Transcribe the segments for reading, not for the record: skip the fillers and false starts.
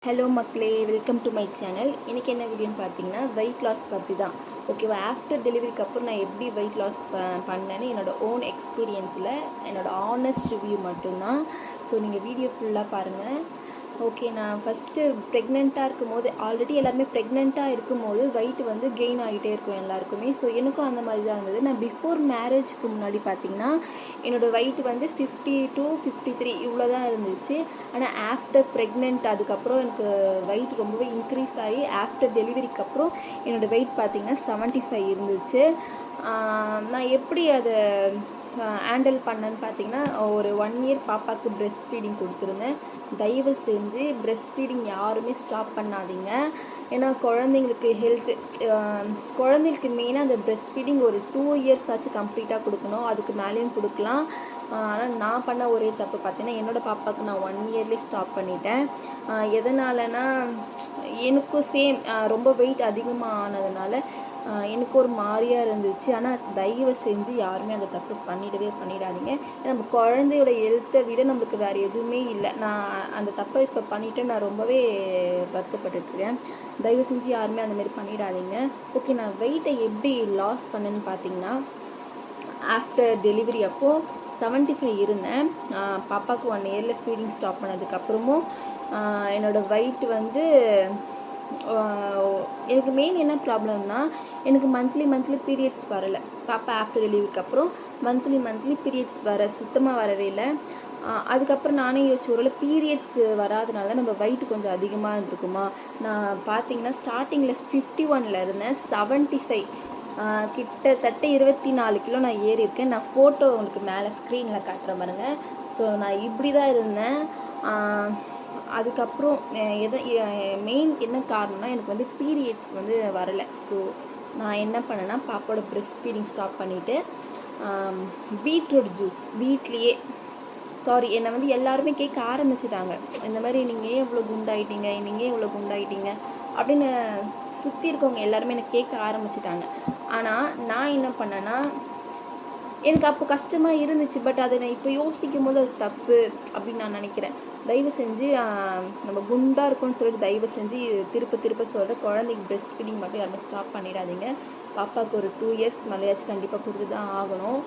Hello மக்களே, welcome to my channel. இன்றைக்கி என்ன வீடியோன்னு பார்த்தீங்கன்னா வெயிட் லாஸ் பற்றி தான். ஓகேவா? ஆஃப்டர் டெலிவரிக்கு அப்புறம் நான் எப்படி வெயிட் லாஸ் பண்ணேன்னு என்னோடய ஓன் எக்ஸ்பீரியன்ஸில் என்னோடய ஆனஸ்ட் ரிவ்யூ மட்டும்தான். ஸோ நீங்கள் வீடியோ ஃபுல்லாக பாருங்கள். ஓகே, நான் ஃபஸ்ட்டு ப்ரெக்னெண்ட்டாக இருக்கும்போது ஆல்ரெடி எல்லாருமே ப்ரெக்னெண்ட்டாக இருக்கும்போது வெயிட் வந்து கெயின் ஆகிட்டே இருக்கும் எல்லாருக்குமே. ஸோ எனக்கும் அந்த மாதிரி தான் இருந்தது. நான் பிஃபோர் மேரேஜ்க்கு முன்னாடி பார்த்தீங்கன்னா என்னோடய வெயிட் வந்து 52 53 இவ்வளோ தான் இருந்துச்சு. ஆனால் ஆஃப்டர் ப்ரெக்னென்ட் அதுக்கப்புறம் எனக்கு வெயிட் ரொம்பவே இன்க்ரீஸ் ஆகி ஆஃப்டர் டெலிவரிக்கு அப்புறம் என்னோடய வெயிட் பார்த்திங்கன்னா 75 இருந்துச்சு. நான் எப்படி அதை ஹேண்டில் பண்ணேன்னு பார்த்தீங்கன்னா, ஒரு 1 இயர் பாப்பாவுக்கு பிரெஸ்ட் ஃபீடிங் கொடுத்துருந்தேன். தயவு செஞ்சு பிரெஸ்ட் ஃபீடிங் யாருமே ஸ்டாப் பண்ணாதீங்க. ஏன்னா குழந்தைங்களுக்கு குழந்தைங்களுக்கு மெயினாக அந்த பிரெஸ்ட் ஃபீடிங் ஒரு 2 இயர்ஸ் ஆச்சு கம்ப்ளீட்டாக கொடுக்கணும். அதுக்கு மேலேயும் கொடுக்கலாம். ஆனால் நான் பண்ண ஒரே தப்பு பார்த்தீங்கன்னா, என்னோடய பாப்பாவுக்கு நான் 1 இயர்லேயே ஸ்டாப் பண்ணிட்டேன். எதனாலனா எனக்கும் சேம் ரொம்ப வெயிட் அதிகமாக ஆனதுனால எனக்கு ஒரு மாதிரியாக இருந்துச்சு. ஆனால் தயவு செஞ்சு யாருமே அந்த தப்பு பண்ணிடாதீங்க. நம்ம குழந்தையோட ஹெல்த்தை விட நம்மளுக்கு வேறு எதுவுமே இல்லை. நான் அந்த தப்பை இப்போ பண்ணிவிட்டு நான் ரொம்பவே வருத்தப்பட்டுருக்கேன். தயவு செஞ்சு யாருமே அந்தமாரி பண்ணிடாதீங்க. ஓகே, நான் வெயிட்டை எப்படி லாஸ் பண்ணேன்னு பார்த்தீங்கன்னா, ஆஃப்டர் டெலிவரி அப்போது 75 இருந்தேன். பாப்பாவுக்கு 1 இயரில் ஃபீடிங் ஸ்டாப் பண்ணதுக்கப்புறமும் என்னோடய வெயிட் வந்து எனக்கு மெயின் என்ன ப்ராப்ளம்னா, எனக்கு மந்த்லி பீரியட்ஸ் வரலை. பாப்பா ஆஃப்டர் டெலிவரிக்கு அப்புறம் மந்த்லி பீரியட்ஸ் சுத்தமாக வரவே இல்லை. அதுக்கப்புறம் நானே யோசிச்சு ஒருவேளை பீரியட்ஸ் வராதனால நம்ம வெயிட் கொஞ்சம் அதிகமாக இருந்திருக்குமா. நான் பார்த்தீங்கன்னா ஸ்டார்டிங்கில் 51 இருந்தேன். 75 கிட்டத்தட்ட 24 கிலோ நான் ஏறியிருக்கேன். நான் ஃபோட்டோ உங்களுக்கு மேலே ஸ்க்ரீனில் காட்டுறேன் பாருங்கள். ஸோ நான் இப்படி தான் இருந்தேன். அதுக்கப்புறம் மெயின் என்ன காரணம்னா, எனக்கு வந்து பீரியட்ஸ் வந்து வரலை. ஸோ நான் என்ன பண்ணேன்னா, பாப்பாவோட பிரெஸ்ட் ஃபீடிங் ஸ்டாப் பண்ணிவிட்டு பீட்ரூட் ஜூஸ் வீட்லேயே என்னை வந்து எல்லாருமே கேட்க ஆரம்பிச்சிட்டாங்க. இந்த மாதிரி நீங்கள் ஏன் இவ்வளோ குண்டாயிட்டீங்க அப்படின்னு சுற்றி இருக்கவங்க எல்லாருமே என்னை கேட்க ஆரம்பிச்சிட்டாங்க. ஆனால் நான் என்ன பண்ணேன்னா, எனக்கு அப்போ கஷ்டமாக இருந்துச்சு. பட் அதை நான் இப்போ யோசிக்கும் போது அது தப்பு அப்படின்னு நான் நினைக்கிறேன். தயவு செஞ்சு நம்ம குண்டாக இருக்கோன்னு சொல்லிட்டு தயவு செஞ்சு திருப்ப சொல்கிறேன், குழந்தைக்கு பிரெஸ்ட் ஃபீடிங் மட்டும் யாருமே ஸ்டாப் பண்ணிடாதீங்க. பாப்பாவுக்கு ஒரு 2 இயர்ஸ் மேலேயாச்சும் கண்டிப்பாக கொடுத்து தான் ஆகணும்.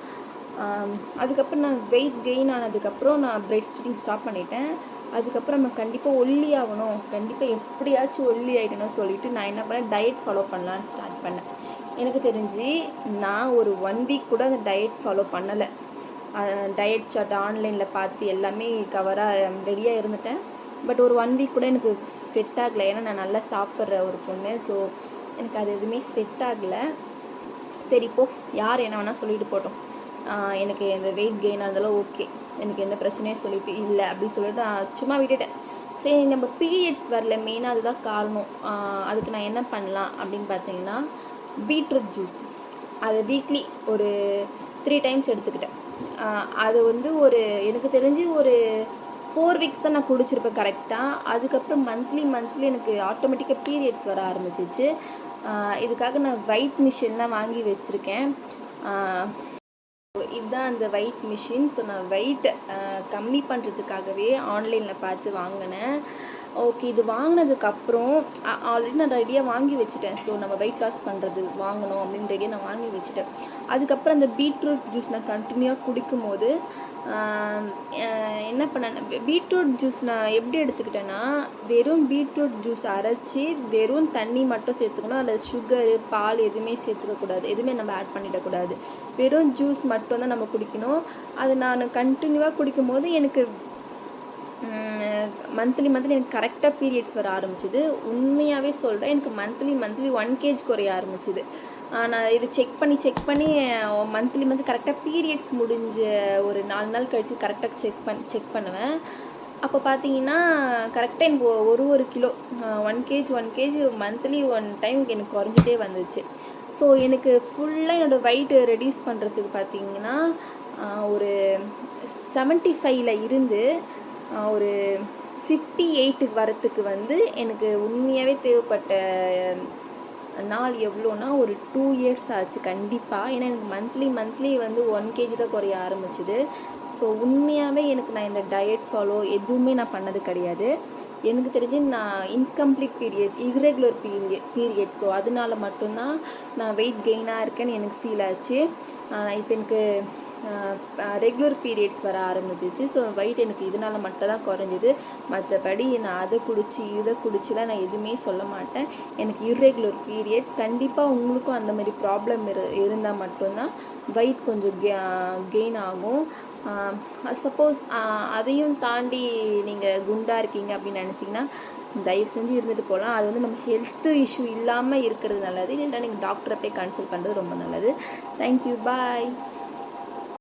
அதுக்கப்புறம் நான் வெயிட் கெயின் ஆனதுக்கப்புறம் நான் பிரெஸ்ட் ஃபீடிங் ஸ்டாப் பண்ணிட்டேன். அதுக்கப்புறம் நம்ம கண்டிப்பாக ஒல்லி ஆகணும், கண்டிப்பாக எப்படியாச்சும் ஒல்லி ஆகிடணும்னு சொல்லிவிட்டு நான் என்ன பண்ணேன், டயட் ஃபாலோ பண்ணலான்னு ஸ்டார்ட் பண்ணேன். எனக்கு தெரிஞ்சு நான் ஒரு 1 வீக் கூட அந்த டயட் ஃபாலோ பண்ணலை. டயட் சார்ட் ஆன்லைனில் பார்த்து எல்லாமே கவராக ரெடியாக இருந்துட்டேன். பட் ஒரு 1 வீக் கூட எனக்கு செட் ஆகலை. ஏன்னா நான் நல்லா சாப்பிட்ற ஒரு பொண்ணு. ஸோ எனக்கு அது எதுவுமே செட் ஆகலை. சரி, யார் என்ன வேணால் சொல்லிட்டு போட்டோம், எனக்கு இந்த வெயிட் கெயின் ஆனதெல்லாம் ஓகே, எனக்கு எந்த பிரச்சனையும் சொல்லிட்டு இல்லை அப்படின்னு சொல்லிட்டு நான் சும்மா விட்டுட்டேன். சரி, நம்ம பீரியட்ஸ் வரல, மெயினாக அதுதான் காரணம். அதுக்கு நான் என்ன பண்ணலாம் அப்படின்னு பார்த்தீங்கன்னா, பீட்ரூட் ஜூஸ் அதை வீக்லி ஒரு 3 டைம்ஸ் எடுத்துக்கிட்டேன். அது வந்து எனக்கு தெரிஞ்சு ஒரு 4 வீக்ஸ் தான் நான் குடிச்சிருப்பேன் கரெக்டாக. அதுக்கப்புறம் மந்த்லி எனக்கு ஆட்டோமேட்டிக்காக பீரியட்ஸ் வர ஆரம்பிச்சிச்சு. இதுக்காக நான் வெயிட் மிஷின்லாம் வாங்கி வச்சுருக்கேன். இதுதான் அந்த வெயிட் மிஷின். ஸோ நான் வெயிட் கம்மி பண்ணுறதுக்காகவே ஆன்லைனில் பார்த்து வாங்கினேன். ஓகே, இது வாங்கினதுக்கப்புறம் ஆல்ரெடி நான் ரெடியாக வாங்கி வச்சுட்டேன். ஸோ நம்ம வெயிட் லாஸ் பண்ணுறது வாங்கணும் அப்படின்னு ரெடியாக நான் வாங்கி வச்சுட்டேன். அதுக்கப்புறம் அந்த பீட்ரூட் ஜூஸ் நான் கண்டினியூவாக குடிக்கும்போது என்ன பண்ணேன், பீட்ரூட் ஜூஸ் நான் எப்படி எடுத்துக்கிட்டேன்னா, வெறும் பீட்ரூட் ஜூஸ் அரைச்சி வெறும் தண்ணி மட்டும் சேர்த்துக்கணும். அதில் சுகரு, பால் எதுவுமே சேர்த்துக்கக்கூடாது, எதுவுமே நம்ம ஆட் பண்ணிடக்கூடாது. வெறும் ஜூஸ் மட்டும்தான் நம்ம குடிக்கணும். அது நான் கண்டினியூவாக குடிக்கும்போது எனக்கு மந்த்லி எனக்கு கரெக்டாக பீரியட்ஸ் வர ஆரம்பிச்சிது. உண்மையாகவே சொல்கிறேன், எனக்கு மந்த்லி 1 kg குறைய ஆரம்பிச்சிது. நான் இது செக் பண்ணி மந்த்லி கரெக்டாக பீரியட்ஸ் முடிஞ்ச ஒரு 4 நாள் கழித்து கரெக்டாக செக் பண்ணுவேன். அப்போ பார்த்தீங்கன்னா கரெக்டாக எனக்கு ஒரு கிலோ 1 kg மந்த்லி 1 டைம் எனக்கு குறைஞ்சிட்டே வந்துச்சு. ஸோ எனக்கு ஃபுல்லாக என்னோடய வெயிட் ரெடியூஸ் பண்ணுறதுக்கு பார்த்தீங்கன்னா ஒரு 75ல் இருந்து ஒரு 58 வரத்துக்கு வந்து எனக்கு உண்மையாகவே தேவைப்பட்ட நாள் எவ்வளோனா ஒரு 2 இயர்ஸ் ஆச்சு கண்டிப்பாக. ஏன்னா எனக்கு மந்த்லி வந்து 1 kg தான் குறைய ஆரம்பிச்சிது. ஸோ உண்மையாகவே எனக்கு நான் இந்த டயட் ஃபாலோ எதுவுமே நான் பண்ணது கிடையாது. எனக்கு தெரிஞ்சு நான் incomplete periods, irregular period so அதனால மட்டும்தான் நான் வெயிட் கெயினாக இருக்கேன்னு எனக்கு ஃபீல் ஆச்சு. இப்போ எனக்கு ரெகுலர் பீரியட்ஸ் வர ஆரம்பிச்சிச்சு. ஸோ வெயிட் எனக்கு இதனால மட்டும் தான் குறைஞ்சிது. மற்றபடி நான் அதை குடிச்சு இதை குடிச்சுலாம் நான் எதுவுமே சொல்ல மாட்டேன். எனக்கு இர்ரெகுலர் பீரியட்ஸ் கண்டிப்பாக உங்களுக்கும் அந்த மாதிரி ப்ராப்ளம் இருந்தால் மட்டும்தான் வெயிட் கொஞ்சம் கெயின் ஆகும். சப்போஸ் அதையும் தாண்டி நீங்கள் குண்டாக இருக்கீங்க அப்படின்னு நினச்சிங்கன்னா தயவு செஞ்சு இருந்துட்டு போகலாம். அது வந்து நம்ம ஹெல்த் இஷ்யூ இல்லாமல் இருக்கிறது நல்லது. இல்லைன்னா நீங்கள் டாக்டரை போய் கன்சல்ட் பண்ணுறது ரொம்ப நல்லது. தேங்க்யூ, பாய்.